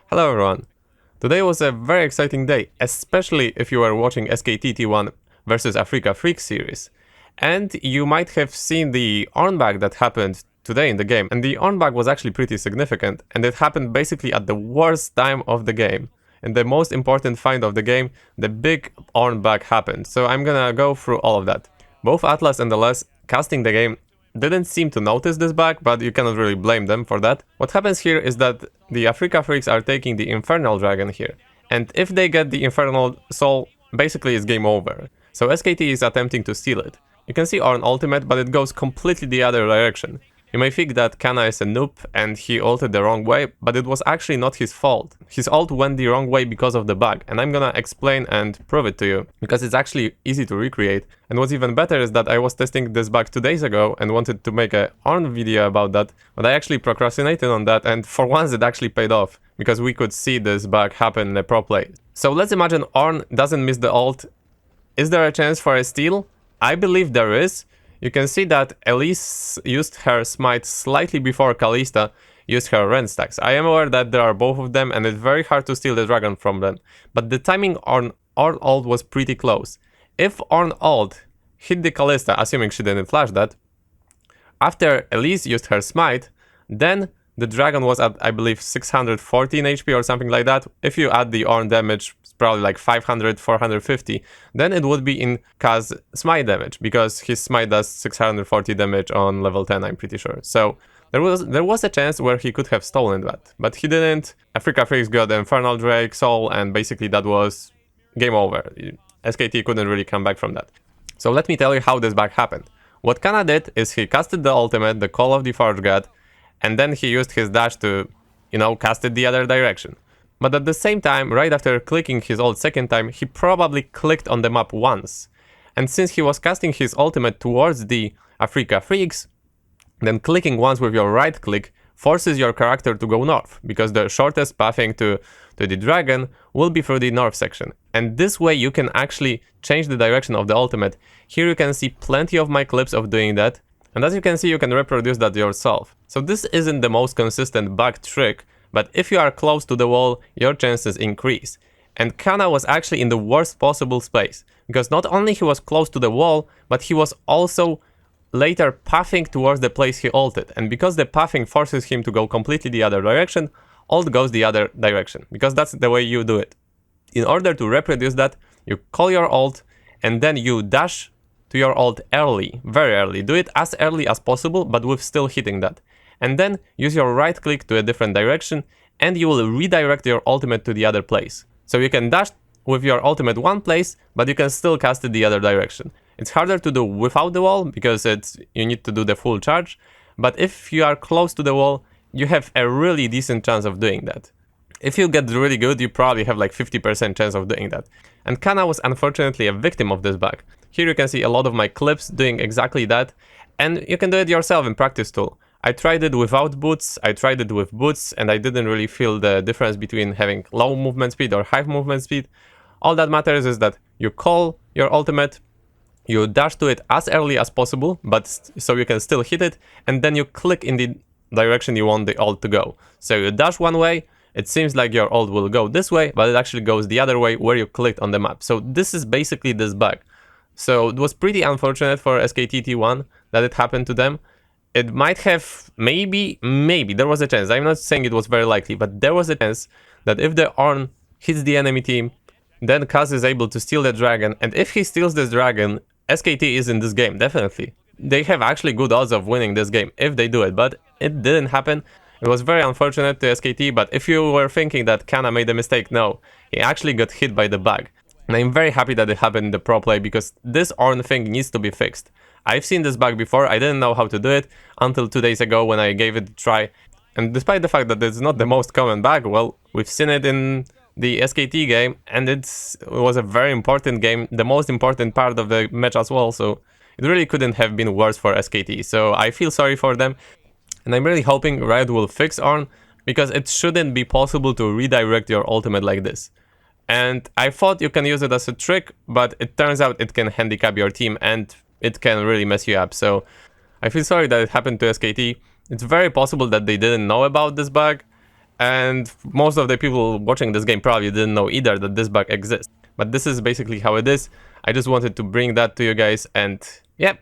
Hello everyone! Today was a very exciting day, especially if you were watching SKT T1 versus Afreeca Freecs series. And you might have seen the Ornn Bug that happened today in the game, and the Ornn Bug was actually pretty significant, and it happened basically at the worst time of the game. In the most important find of the game, the big Ornn Bug happened, so I'm gonna go through all of that. Both Atlas and LS casting the game didn't seem to notice this bug, but you cannot really blame them for that. What happens here is that the Afreeca Freecs are taking the Infernal Dragon here, and if they get the Infernal Soul, basically it's game over. So SKT is attempting to steal it. You can see Ornn ultimate, but it goes completely the other direction. You may think that Kana is a noob and he ulted the wrong way, but it was actually not his fault. His ult went the wrong way because of the bug, and I'm gonna explain and prove it to you, because it's actually easy to recreate. And what's even better is that I was testing this bug 2 days ago and wanted to make a Ornn video about that, but I actually procrastinated on that, and for once it actually paid off, because we could see this bug happen in a pro play. So let's imagine Ornn doesn't miss the ult. Is there a chance for a steal? I believe there is. You can see that Elise used her smite slightly before Kalista used her Ren stacks. I am aware that there are both of them and it's very hard to steal the dragon from them, but the timing on Ornn ult was pretty close. If Ornn ult hit the Kalista, assuming she didn't flash that, after Elise used her smite, then the dragon was at, I believe, 614 HP or something like that. If you add the Ornn damage, it's probably like 500, 450. Then it would be in Kaz smite damage, because his smite does 640 damage on level 10, I'm pretty sure. So there was a chance where he could have stolen that, but he didn't. Afreeca Freecs got the Infernal Drake Soul, and basically that was game over. SKT couldn't really come back from that. So let me tell you how this bug happened. What Kana did is he casted the ultimate, the Call of the Forge God, and then he used his dash to, cast it the other direction. But at the same time, right after clicking his ult second time, he probably clicked on the map once. And since he was casting his ultimate towards the Afreeca Freecs, then clicking once with your right click forces your character to go north, because the shortest pathing to the dragon will be through the north section. And this way you can actually change the direction of the ultimate. Here you can see plenty of my clips of doing that. And as you can see, you can reproduce that yourself. So this isn't the most consistent bug trick, but if you are close to the wall, your chances increase. And Kana was actually in the worst possible space, because not only he was close to the wall, but he was also later pathing towards the place he ulted. And because the pathing forces him to go completely the other direction, ult goes the other direction, because that's the way you do it. In order to reproduce that, you call your ult, and then you dash to your ult early, very early. Do it as early as possible, but with still hitting that. And then use your right click to a different direction, and you will redirect your ultimate to the other place. So you can dash with your ultimate one place, but you can still cast it the other direction. It's harder to do without the wall, because you need to do the full charge, but if you are close to the wall, you have a really decent chance of doing that. If you get really good, you probably have like 50% chance of doing that. And Kana was unfortunately a victim of this bug. Here you can see a lot of my clips doing exactly that, and you can do it yourself in practice tool. I tried it without boots, I tried it with boots, and I didn't really feel the difference between having low movement speed or high movement speed. All that matters is that you call your ultimate, you dash to it as early as possible, but so you can still hit it, and then you click in the direction you want the ult to go. So you dash one way, it seems like your ult will go this way, but it actually goes the other way where you clicked on the map. So this is basically this bug. So it was pretty unfortunate for SKT T1 that it happened to them. It might have, maybe, there was a chance. I'm not saying it was very likely, but there was a chance that if the Ornn hits the enemy team, then Kaz is able to steal the dragon. And if he steals this dragon, SKT is in this game, definitely. They have actually good odds of winning this game if they do it, but it didn't happen. It was very unfortunate to SKT, but if you were thinking that Kana made a mistake, no. He actually got hit by the bug. And I'm very happy that it happened in the pro play, because this Ornn thing needs to be fixed. I've seen this bug before, I didn't know how to do it until 2 days ago when I gave it a try. And despite the fact that it's not the most common bug, well, we've seen it in the SKT game, and it was a very important game, the most important part of the match as well, so it really couldn't have been worse for SKT. So I feel sorry for them, and I'm really hoping Riot will fix Ornn, because it shouldn't be possible to redirect your ultimate like this. And I thought you can use it as a trick, but it turns out it can handicap your team and it can really mess you up. So I feel sorry that it happened to SKT. It's very possible that they didn't know about this bug, and most of the people watching this game probably didn't know either that this bug exists. But this is basically how it is. I just wanted to bring that to you guys, and yeah,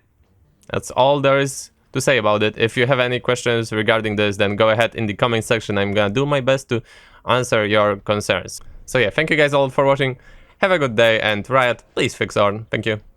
that's all there is to say about it. If you have any questions regarding this, then go ahead in the comment section. I'm gonna do my best to answer your concerns. So yeah, thank you guys all for watching. Have a good day, and Riot, please fix Ornn. Thank you.